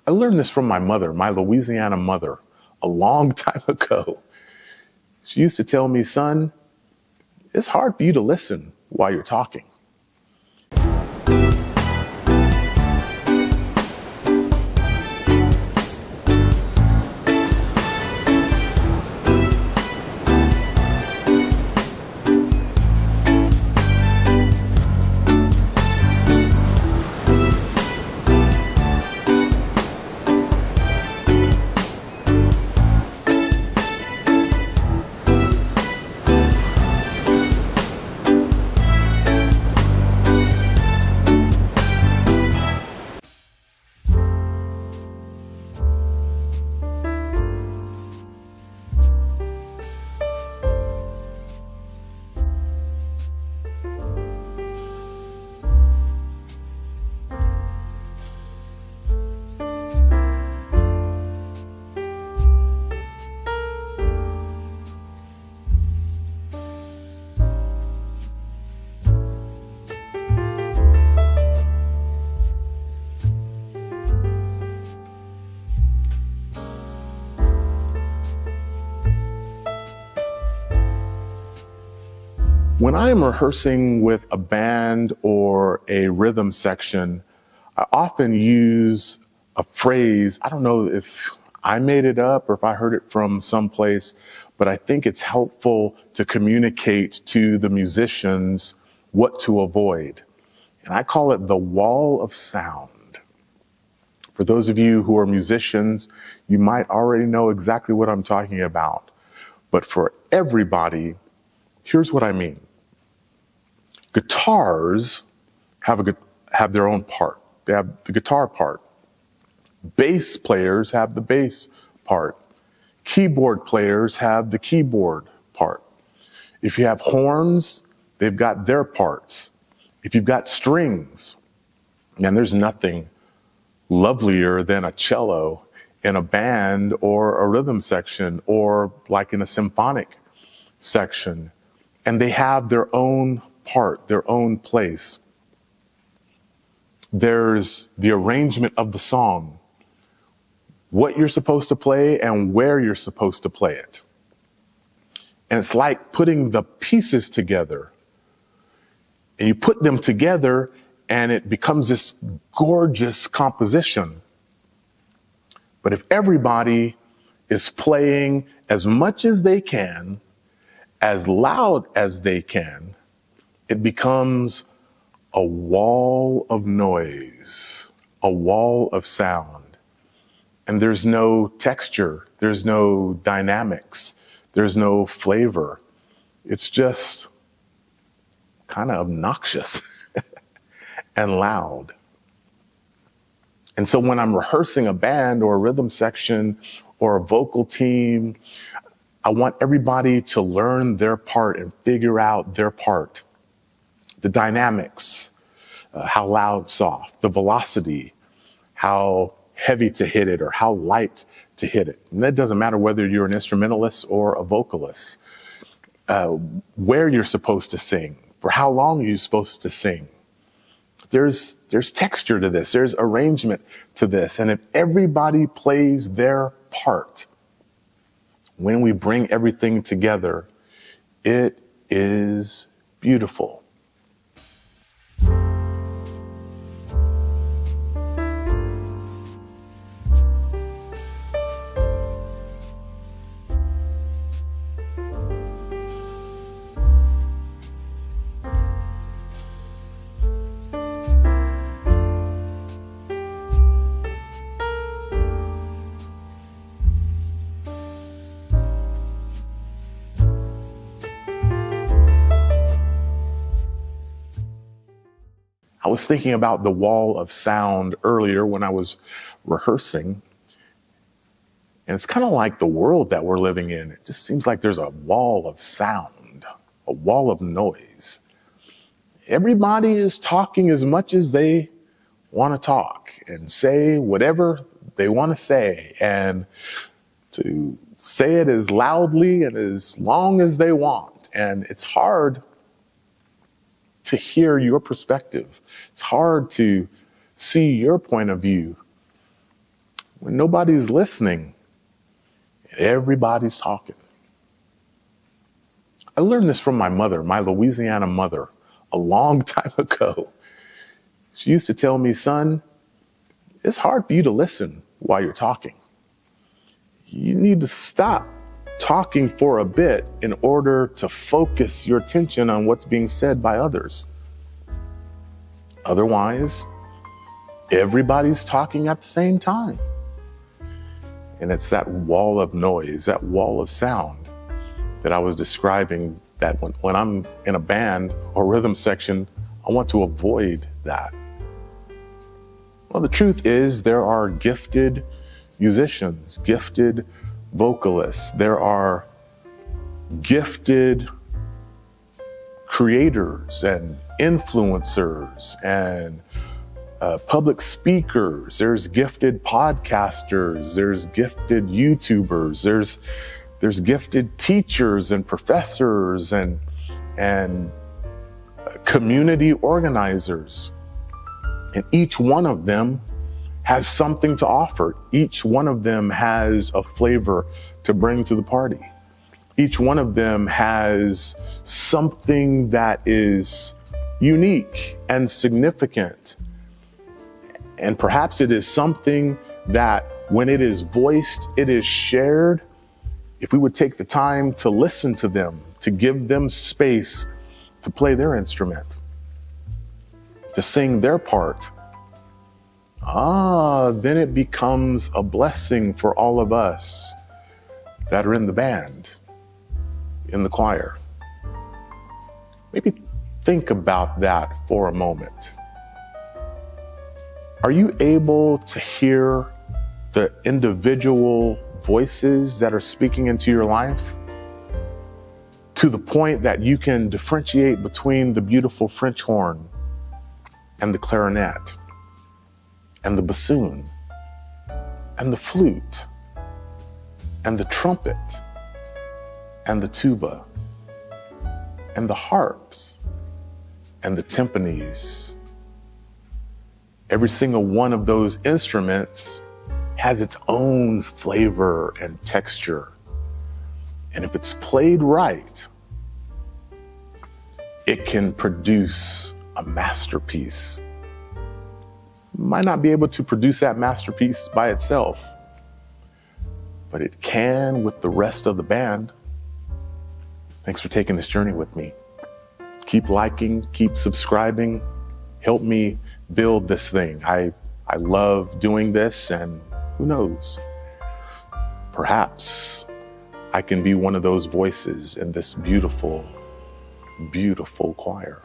I learned this from my mother, my Louisiana mother, a long time ago. She used to tell me, son, it's hard for you to listen while you're talking. When I am rehearsing with a band or a rhythm section, I often use a phrase. I don't know if I made it up or if I heard it from someplace, but I think it's helpful to communicate to the musicians what to avoid. And I call it the wall of sound. For those of you who are musicians, you might already know exactly what I'm talking about. But for everybody, here's what I mean. Guitars have their own part. They have the guitar part. Bass players have the bass part. Keyboard players have the keyboard part. If you have horns, they've got their parts. If you've got strings, and there's nothing lovelier than a cello in a band or a rhythm section or like in a symphonic section, and they have their own part, their own place. There's the arrangement of the song, what you're supposed to play and where you're supposed to play it. And it's like putting the pieces together. And you put them together and it becomes this gorgeous composition. But if everybody is playing as much as they can, as loud as they can, it becomes a wall of noise, a wall of sound. And there's no texture, there's no dynamics, there's no flavor. It's just kind of obnoxious and loud. And so when I'm rehearsing a band or a rhythm section or a vocal team, I want everybody to learn their part and figure out their part. The dynamics, how loud, soft, the velocity, how heavy to hit it or how light to hit it. And that doesn't matter whether you're an instrumentalist or a vocalist. Where you're supposed to sing, for how long you're supposed to sing. There's texture to this, there's arrangement to this. And if everybody plays their part, when we bring everything together, it is beautiful. I was thinking about the wall of sound earlier when I was rehearsing. And it's kind of like the world that we're living in. It just seems like there's a wall of sound, a wall of noise. Everybody is talking as much as they want to talk and say whatever they want to say, and to say it as loudly and as long as they want. And it's hard to hear your perspective. It's hard to see your point of view. when nobody's listening and everybody's talking. I learned this from my mother, my Louisiana mother, a long time ago. She used to tell me, son, it's hard for you to listen while you're talking. You need to stop talking for a bit in order to focus your attention on what's being said by others. Otherwise, everybody's talking at the same time. And it's that wall of noise, that wall of sound that I was describing, that when I'm in a band or rhythm section, I want to avoid that. Well, the truth is there are gifted musicians, gifted vocalists. There are gifted creators and influencers and public speakers. There's gifted podcasters. There's gifted YouTubers. There's gifted teachers and professors and community organizers. And each one of them has something to offer. Each one of them has a flavor to bring to the party. Each one of them has something that is unique and significant. And perhaps it is something that when it is voiced, it is shared. If we would take the time to listen to them, to give them space to play their instrument, to sing their part, then it becomes a blessing for all of us that are in the band, in the choir. Maybe think about that for a moment. Are you able to hear the individual voices that are speaking into your life to the point that you can differentiate between the beautiful French horn and the clarinet and the bassoon and the flute and the trumpet and the tuba and the harps and the timpanis? Every single one of those instruments has its own flavor and texture. And if it's played right, it can produce a masterpiece. Might not be able to produce that masterpiece by itself, but it can with the rest of the band. Thanks for taking this journey with me. Keep liking, keep subscribing. Help me build this thing. I love doing this, and who knows? Perhaps I can be one of those voices in this beautiful, beautiful choir.